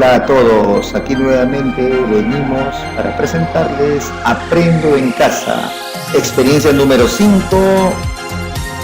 Hola a todos, aquí nuevamente venimos para presentarles Aprendo en Casa, experiencia número 5,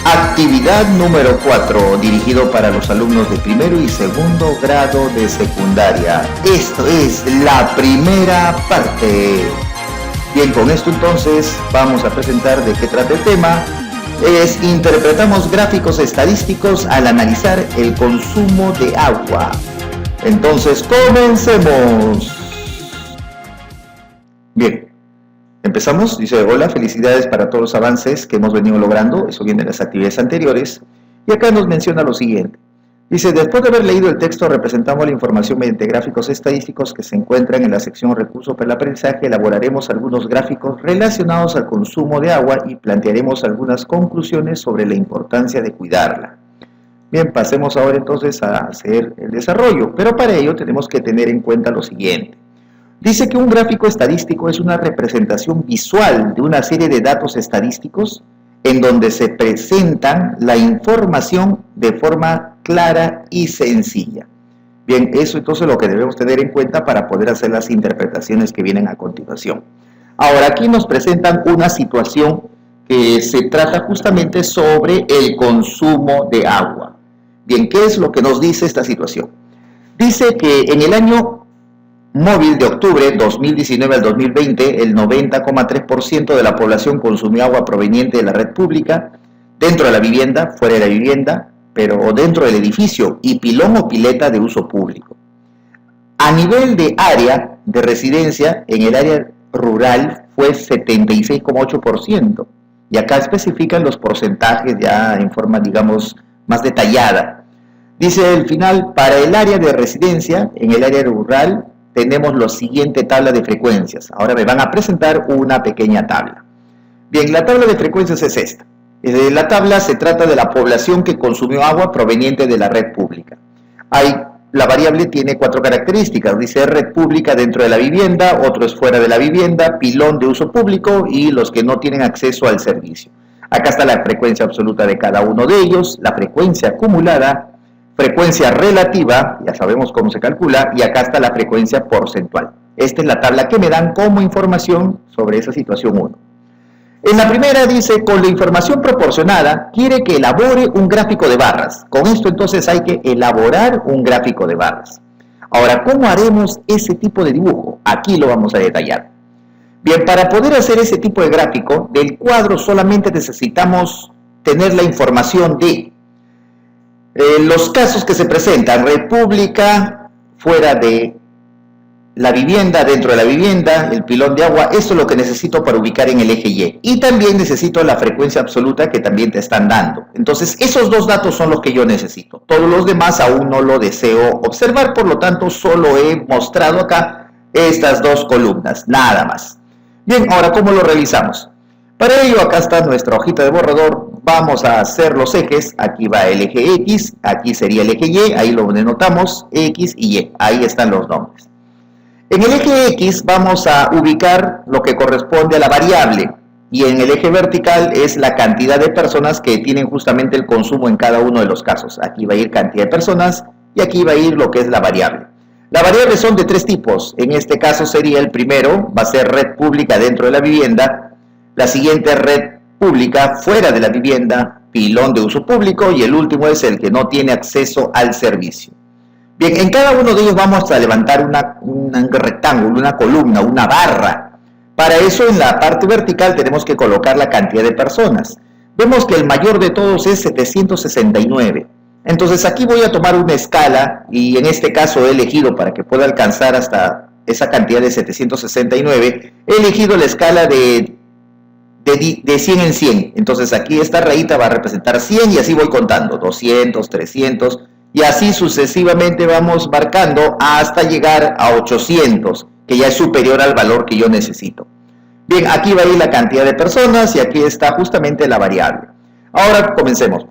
actividad número 4, dirigido para los alumnos de primero y segundo grado de secundaria. Esto es la primera parte. Bien, con esto entonces vamos a presentar de qué trata el tema. Interpretamos gráficos estadísticos al analizar el consumo de agua. Entonces, comencemos. Bien, empezamos. Dice, hola, felicidades para todos los avances que hemos venido logrando. Eso viene de las actividades anteriores. Y acá nos menciona lo siguiente. Dice, después de haber leído el texto, representamos la información mediante gráficos estadísticos que se encuentran en la sección Recursos para el aprendizaje. Elaboraremos algunos gráficos relacionados al consumo de agua y plantearemos algunas conclusiones sobre la importancia de cuidarla. Bien, pasemos ahora entonces a hacer el desarrollo, pero para ello tenemos que tener en cuenta lo siguiente. Dice que un gráfico estadístico es una representación visual de una serie de datos estadísticos en donde se presentan la información de forma clara y sencilla. Bien, eso entonces es lo que debemos tener en cuenta para poder hacer las interpretaciones que vienen a continuación. Ahora, aquí nos presentan una situación que se trata justamente sobre el consumo de agua. Bien, ¿qué es lo que nos dice esta situación? Dice que en el año móvil de octubre 2019 al 2020, el 90,3% de la población consumió agua proveniente de la red pública, dentro de la vivienda, fuera de la vivienda, pero dentro del edificio, y pilón o pileta de uso público. A nivel de área de residencia, en el área rural fue 76,8%, y acá especifican los porcentajes ya en forma, digamos, más detallada. Dice al final, para el área de residencia, en el área rural, tenemos la siguiente tabla de frecuencias. Ahora me van a presentar una pequeña tabla. Bien, la tabla de frecuencias es esta. La tabla se trata de la población que consumió agua proveniente de la red pública. La variable tiene 4 características. Dice red pública dentro de la vivienda, otro es fuera de la vivienda, pilón de uso público y los que no tienen acceso al servicio. Acá está la frecuencia absoluta de cada uno de ellos, la frecuencia acumulada, frecuencia relativa, ya sabemos cómo se calcula, y acá está la frecuencia porcentual. Esta es la tabla que me dan como información sobre esa situación 1. En la primera dice, con la información proporcionada, quiere que elabore un gráfico de barras. Con esto entonces hay que elaborar un gráfico de barras. Ahora, ¿cómo haremos ese tipo de dibujo? Aquí lo vamos a detallar. Bien, para poder hacer ese tipo de gráfico, del cuadro solamente necesitamos tener la información de los casos que se presentan, red pública, fuera de la vivienda, dentro de la vivienda, el pilón de agua. Esto es lo que necesito para ubicar en el eje Y. Y también necesito la frecuencia absoluta que también te están dando. Entonces, esos dos datos son los que yo necesito. Todos los demás aún no lo deseo observar, por lo tanto, solo he mostrado acá estas dos columnas, nada más. Bien, ahora, ¿cómo lo realizamos? Para ello, acá está nuestra hojita de borrador. Vamos a hacer los ejes. Aquí va el eje X, aquí sería el eje Y, ahí lo denotamos, X y Y. Ahí están los nombres. En el eje X vamos a ubicar lo que corresponde a la variable. Y en el eje vertical es la cantidad de personas que tienen justamente el consumo en cada uno de los casos. Aquí va a ir cantidad de personas y aquí va a ir lo que es la variable. Las variables son de 3 tipos. En este caso sería el primero, va a ser red pública dentro de la vivienda. La siguiente red pública fuera de la vivienda, pilón de uso público, y el último es el que no tiene acceso al servicio. Bien, en cada uno de ellos vamos a levantar un rectángulo, una columna, una barra. Para eso en la parte vertical tenemos que colocar la cantidad de personas. Vemos que el mayor de todos es 769. Entonces aquí voy a tomar una escala y en este caso he elegido, para que pueda alcanzar hasta esa cantidad de 769, he elegido la escala de 100 en 100. Entonces aquí esta rayita va a representar 100 y así voy contando, 200, 300 y así sucesivamente vamos marcando hasta llegar a 800, que ya es superior al valor que yo necesito. Bien, aquí va a ir la cantidad de personas y aquí está justamente la variable. Ahora comencemos.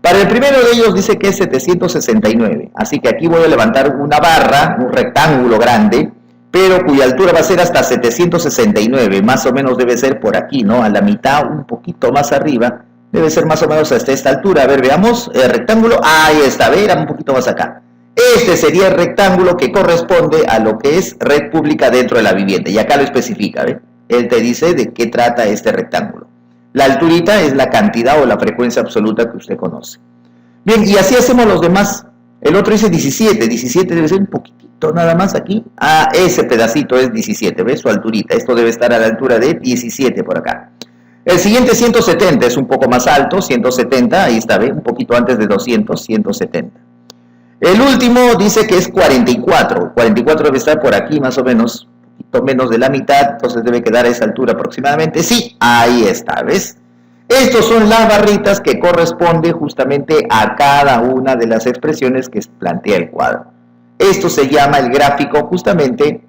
Para el primero de ellos dice que es 769, así que aquí voy a levantar una barra, un rectángulo grande, pero cuya altura va a ser hasta 769, más o menos debe ser por aquí, ¿no? A la mitad, un poquito más arriba, debe ser más o menos hasta esta altura. A ver, veamos, el rectángulo, ahí está, a ver, un poquito más acá. Este sería el rectángulo que corresponde a lo que es red pública dentro de la vivienda. Y acá lo especifica, ¿ve? Él te dice de qué trata este rectángulo. La alturita es la cantidad o la frecuencia absoluta que usted conoce. Bien, y así hacemos los demás. El otro dice 17. 17 debe ser un poquitito nada más aquí. Ah, ese pedacito es 17, ¿ves? Su alturita. Esto debe estar a la altura de 17 por acá. El siguiente 170 es un poco más alto. 170, ahí está, ¿ve? Un poquito antes de 200, 170. El último dice que es 44. 44 debe estar por aquí más o menos, un poquito menos de la mitad, entonces debe quedar a esa altura aproximadamente. Sí, ahí está, ¿ves? Estos son las barritas que corresponden justamente a cada una de las expresiones que plantea el cuadro. Esto se llama el gráfico justamente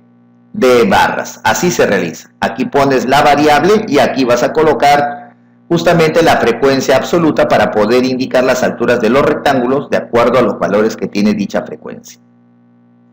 de barras. Así se realiza. Aquí pones la variable y aquí vas a colocar justamente la frecuencia absoluta para poder indicar las alturas de los rectángulos de acuerdo a los valores que tiene dicha frecuencia.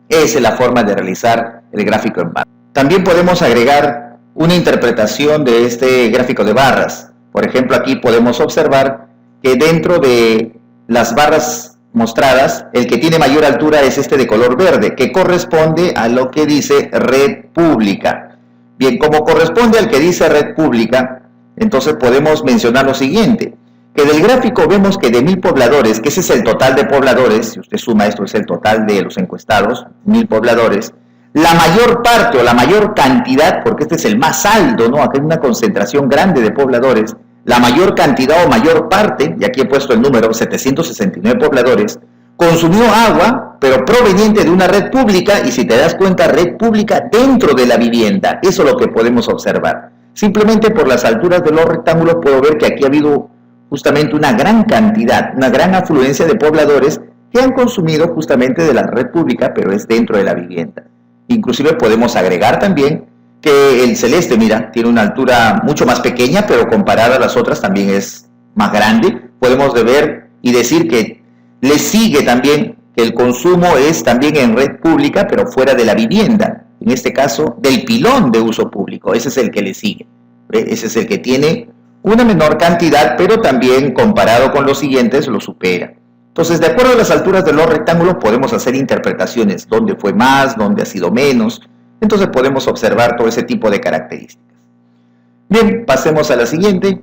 Esa es la forma de realizar el gráfico en barras. También podemos agregar una interpretación de este gráfico de barras. Por ejemplo, aquí podemos observar que dentro de las barras mostradas, el que tiene mayor altura es este de color verde, que corresponde a lo que dice red pública. Bien, como corresponde al que dice red pública, entonces podemos mencionar lo siguiente, que del gráfico vemos que de 1000 pobladores, que ese es el total de pobladores, si usted suma esto es el total de los encuestados, 1000 pobladores, la mayor parte o la mayor cantidad, porque este es el más alto, ¿no? Aquí hay una concentración grande de pobladores, la mayor cantidad o mayor parte, y aquí he puesto el número, 769 pobladores, consumió agua, pero proveniente de una red pública, y si te das cuenta, red pública dentro de la vivienda, eso es lo que podemos observar. Simplemente por las alturas de los rectángulos puedo ver que aquí ha habido justamente una gran cantidad, una gran afluencia de pobladores que han consumido justamente de la red pública, pero es dentro de la vivienda. Inclusive podemos agregar también que el celeste, mira, tiene una altura mucho más pequeña, pero comparada a las otras también es más grande. Podemos ver y decir que le sigue también que el consumo es también en red pública, pero fuera de la vivienda. En este caso, del pilón de uso público. Ese es el que le sigue. Ese es el que tiene una menor cantidad, pero también comparado con los siguientes lo supera. Entonces, de acuerdo a las alturas de los rectángulos, podemos hacer interpretaciones. ¿Dónde fue más? ¿Dónde ha sido menos? Entonces podemos observar todo ese tipo de características. Bien, pasemos a la siguiente.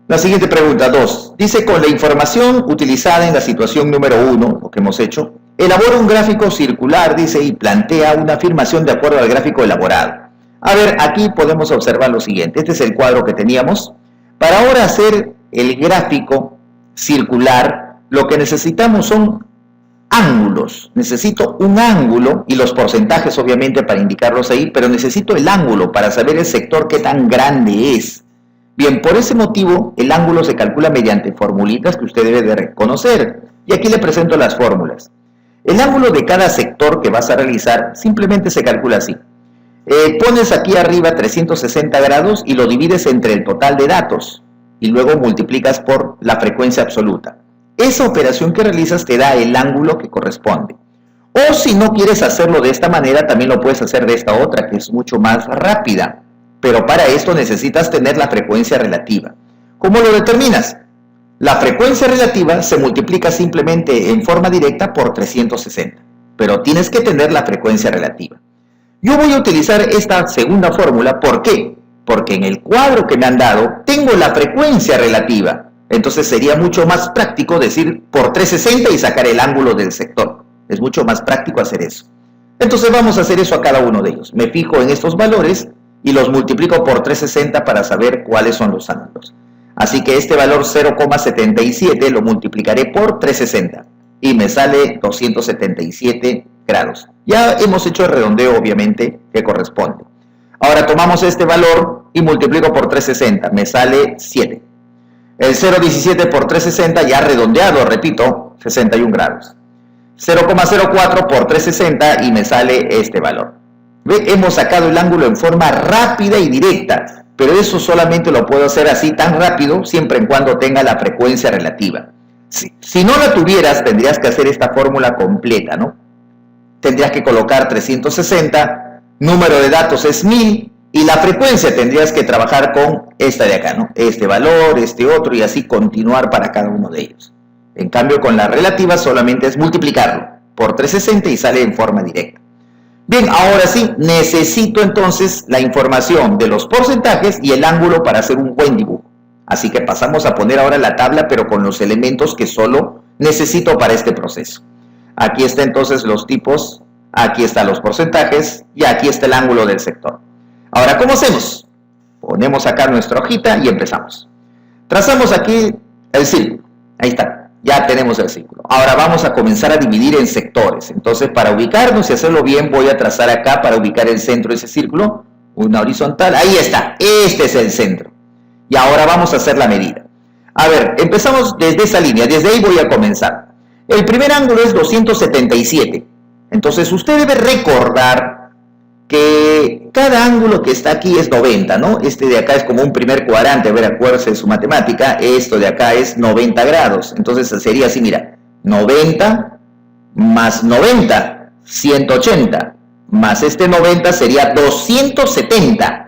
La siguiente pregunta, 2. Dice, con la información utilizada en la situación número 1, lo que hemos hecho, elabora un gráfico circular, dice, y plantea una afirmación de acuerdo al gráfico elaborado. A ver, aquí podemos observar lo siguiente. Este es el cuadro que teníamos. Para ahora hacer el gráfico circular, lo que necesitamos son ángulos. Necesito un ángulo y los porcentajes obviamente para indicarlos ahí, pero necesito el ángulo para saber el sector qué tan grande es. Bien, por ese motivo el ángulo se calcula mediante formulitas que usted debe de reconocer. Y aquí le presento las fórmulas. El ángulo de cada sector que vas a realizar simplemente se calcula así. Pones aquí arriba 360 grados y lo divides entre el total de datos y luego multiplicas por la frecuencia absoluta. Esa operación que realizas te da el ángulo que corresponde. O si no quieres hacerlo de esta manera, también lo puedes hacer de esta otra, que es mucho más rápida. Pero para esto necesitas tener la frecuencia relativa. ¿Cómo lo determinas? La frecuencia relativa se multiplica simplemente en forma directa por 360. Pero tienes que tener la frecuencia relativa. Yo voy a utilizar esta segunda fórmula. ¿Por qué? Porque en el cuadro que me han dado tengo la frecuencia relativa. Entonces sería mucho más práctico decir por 360 y sacar el ángulo del sector. Es mucho más práctico hacer eso. Entonces vamos a hacer eso a cada uno de ellos. Me fijo en estos valores y los multiplico por 360 para saber cuáles son los ángulos. Así que este valor 0,77 lo multiplicaré por 360 y me sale 277 grados. Ya hemos hecho el redondeo obviamente que corresponde. Ahora tomamos este valor y multiplico por 360, me sale 7. El 0,17 por 360 ya redondeado, repito, 61 grados. 0,04 por 360 y me sale este valor. ¿Ve? Hemos sacado el ángulo en forma rápida y directa, pero eso solamente lo puedo hacer así tan rápido siempre en cuando tenga la frecuencia relativa. Si no la tuvieras, tendrías que hacer esta fórmula completa, ¿no? Tendrías que colocar 360, número de datos es 1000, y la frecuencia tendrías que trabajar con esta de acá, ¿no? Este valor, este otro, y así continuar para cada uno de ellos. En cambio, con la relativa solamente es multiplicarlo por 360 y sale en forma directa. Bien, ahora sí, necesito entonces la información de los porcentajes y el ángulo para hacer un buen dibujo. Así que pasamos a poner ahora la tabla, pero con los elementos que solo necesito para este proceso. Aquí está entonces los tipos, aquí están los porcentajes y aquí está el ángulo del sector. Ahora, ¿cómo hacemos? Ponemos acá nuestra hojita y empezamos. Trazamos aquí el círculo. Ahí está, ya tenemos el círculo. Ahora vamos a comenzar a dividir en sectores. Entonces, para ubicarnos y hacerlo bien, voy a trazar acá para ubicar el centro de ese círculo. Una horizontal, ahí está, este es el centro. Y ahora vamos a hacer la medida. A ver, empezamos desde esa línea, desde ahí voy a comenzar. El primer ángulo es 277. Entonces, usted debe recordar que cada ángulo que está aquí es 90, ¿no? Este de acá es como un primer cuadrante, a ver, acuérdense de su matemática, esto de acá es 90 grados. Entonces, sería así, mira, 90 más 90, 180, más este 90 sería 270.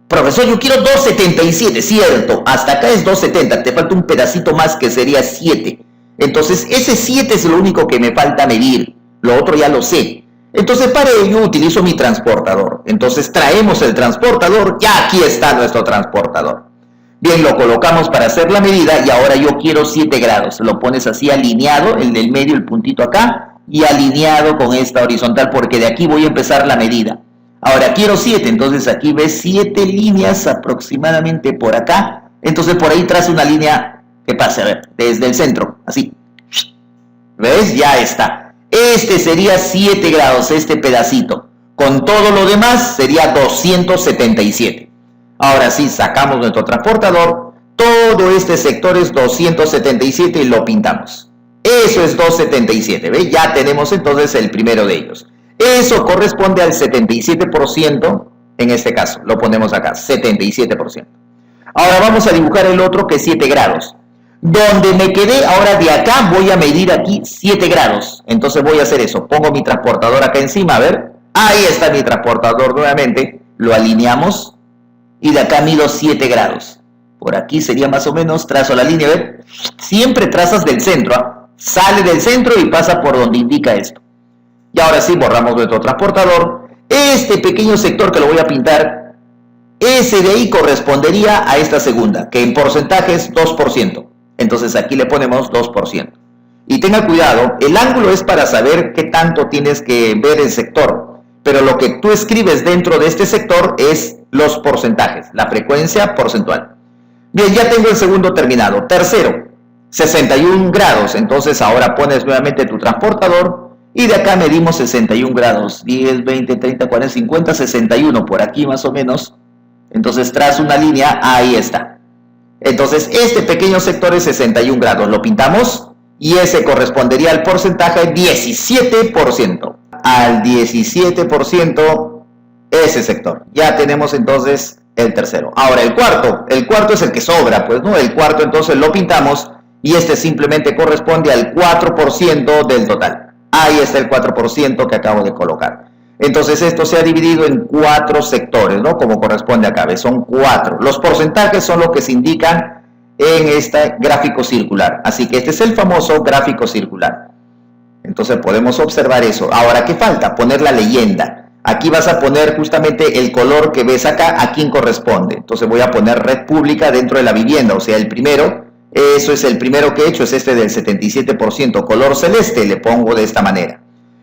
Profesor, yo quiero 277, cierto, hasta acá es 270, te falta un pedacito más que sería 7. Entonces, ese 7 es lo único que me falta medir, lo otro ya lo sé. Entonces, para ello utilizo mi transportador. Entonces, traemos el transportador, ya aquí está nuestro transportador. Bien, lo colocamos para hacer la medida y ahora yo quiero 7 grados. Lo pones así alineado, el del medio, el puntito acá, y alineado con esta horizontal porque de aquí voy a empezar la medida. Ahora quiero 7, entonces aquí ves 7 líneas aproximadamente por acá. Entonces por ahí trazo una línea que pase, a ver, desde el centro, así. ¿Ves? Ya está. Este sería 7 grados, este pedacito. Con todo lo demás sería 277. Ahora sí, sacamos nuestro transportador. Todo este sector es 277 y lo pintamos. Eso es 277, ¿ves? Ya tenemos entonces el primero de ellos. Eso corresponde al 77% en este caso. Lo ponemos acá, 77%. Ahora vamos a dibujar el otro que es 7 grados. Donde me quedé, ahora de acá voy a medir aquí 7 grados. Entonces voy a hacer eso. Pongo mi transportador acá encima, a ver. Ahí está mi transportador nuevamente. Lo alineamos y de acá mido 7 grados. Por aquí sería más o menos, trazo la línea, a ver. Siempre trazas del centro, ¿eh? Sale del centro y pasa por donde indica esto. Y ahora sí, borramos nuestro transportador. Este pequeño sector que lo voy a pintar, ese de ahí correspondería a esta segunda, que en porcentaje es 2%. Entonces aquí le ponemos 2%. Y tenga cuidado, el ángulo es para saber qué tanto tienes que ver el sector. Pero lo que tú escribes dentro de este sector es los porcentajes, la frecuencia porcentual. Bien, ya tengo el segundo terminado. Tercero, 61 grados. Entonces ahora pones nuevamente tu transportador. Y de acá medimos 61 grados, 10, 20, 30, 40, 50, 61, por aquí más o menos. Entonces trazo una línea, ahí está. Entonces este pequeño sector es 61 grados, lo pintamos y ese correspondería al porcentaje 17%. Al 17% ese sector. Ya tenemos entonces el tercero. Ahora el cuarto es el que sobra, pues, ¿no? El cuarto entonces lo pintamos y este simplemente corresponde al 4% del total. Ahí está el 4% que acabo de colocar. Entonces esto se ha dividido en 4 sectores, ¿no? Como corresponde acá, ¿ves? Son 4. Los porcentajes son lo que se indican en este gráfico circular. Así que este es el famoso gráfico circular. Entonces podemos observar eso. Ahora, ¿qué falta? Poner la leyenda. Aquí vas a poner justamente el color que ves acá, a quién corresponde. Entonces voy a poner red pública dentro de la vivienda, o sea, el primero. Eso es el primero que he hecho, es este del 77%, color celeste, le pongo de esta manera.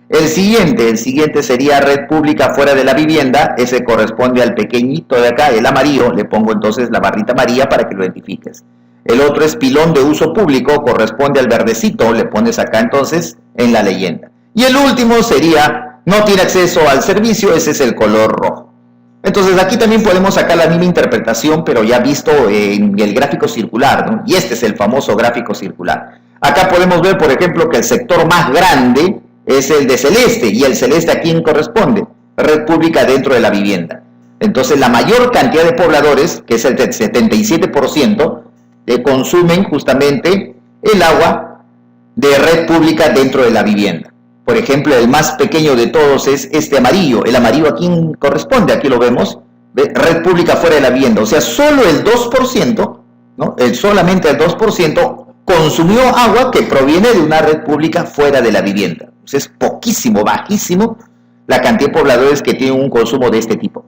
El siguiente sería red pública fuera de la vivienda, ese corresponde al pequeñito de acá, el amarillo, le pongo entonces la barrita amarilla para que lo identifiques. El otro es pilón de uso público, corresponde al verdecito, le pones acá entonces en la leyenda. Y el último sería, no tiene acceso al servicio, ese es el color rojo. Entonces aquí también podemos sacar la misma interpretación, pero ya visto en el gráfico circular, ¿no? Y este es el famoso gráfico circular. Acá podemos ver, por ejemplo, que el sector más grande es el de celeste, y el celeste a quién corresponde, red pública dentro de la vivienda. Entonces la mayor cantidad de pobladores, que es el 77%, consumen justamente el agua de red pública dentro de la vivienda. Por ejemplo, el más pequeño de todos es este amarillo. El amarillo a quién corresponde, aquí lo vemos, red pública fuera de la vivienda. O sea, solo el 2%, ¿no? Solamente el 2% consumió agua que proviene de una red pública fuera de la vivienda. Es poquísimo, bajísimo la cantidad de pobladores que tienen un consumo de este tipo.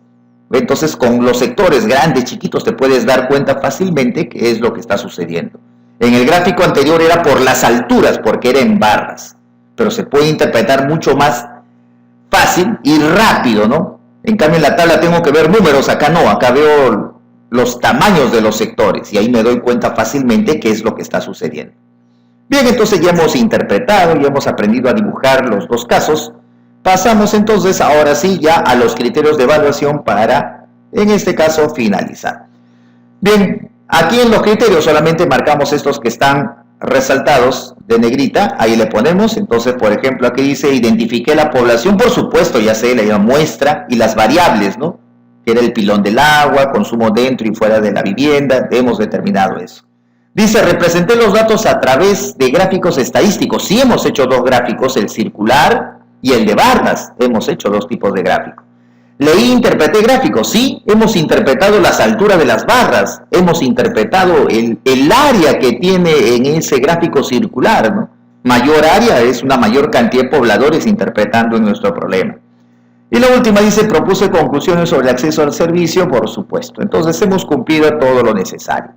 Entonces, con los sectores grandes, chiquitos, te puedes dar cuenta fácilmente qué es lo que está sucediendo. En el gráfico anterior era por las alturas, porque era en barras, pero se puede interpretar mucho más fácil y rápido, ¿no? En cambio, en la tabla tengo que ver números, acá no, acá veo los tamaños de los sectores y ahí me doy cuenta fácilmente qué es lo que está sucediendo. Bien, entonces ya hemos interpretado, ya hemos aprendido a dibujar los dos casos. Pasamos entonces ahora sí ya a los criterios de evaluación para, en este caso, finalizar. Bien, aquí en los criterios solamente marcamos estos que están resaltados de negrita, ahí le ponemos. Entonces, por ejemplo, aquí dice, identifiqué la población, por supuesto, ya sé, la muestra y las variables, ¿no? Que era el pilón del agua, consumo dentro y fuera de la vivienda, hemos determinado eso. Dice, representé los datos a través de gráficos estadísticos. Sí, hemos hecho dos gráficos, el circular y el de barras. Hemos hecho dos tipos de gráficos. Leí, interpreté gráficos. Sí, hemos interpretado las alturas de las barras. Hemos interpretado el área que tiene en ese gráfico circular, ¿no? Mayor área es una mayor cantidad de pobladores interpretando nuestro problema. Y la última dice, propuse conclusiones sobre el acceso al servicio, por supuesto. Entonces hemos cumplido todo lo necesario.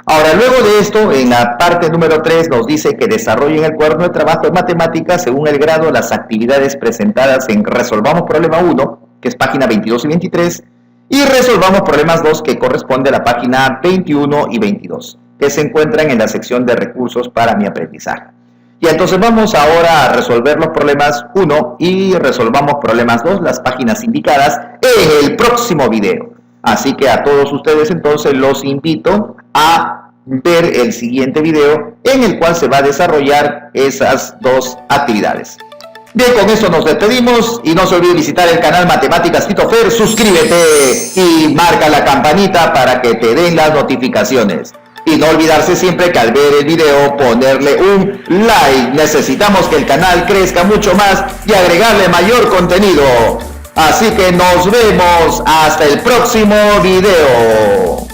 Ahora, luego de esto, en la parte número 3 nos dice que desarrollen el cuaderno de trabajo de matemáticas según el grado las actividades presentadas en Resolvamos Problema 1, que es página 22 y 23, y Resolvamos Problemas 2, que corresponde a la página 21 y 22, que se encuentran en la sección de recursos para mi aprendizaje. Y entonces vamos ahora a resolver los problemas 1 y Resolvamos Problemas 2, las páginas indicadas, en el próximo video. Así que a todos ustedes entonces los invito a ver el siguiente video en el cual se va a desarrollar esas dos actividades. Bien, con esto nos despedimos y no se olvide visitar el canal Matemáticas Tito Fer, suscríbete y marca la campanita para que te den las notificaciones. Y no olvidarse siempre que al ver el video ponerle un like. Necesitamos que el canal crezca mucho más y agregarle mayor contenido. Así que nos vemos hasta el próximo video.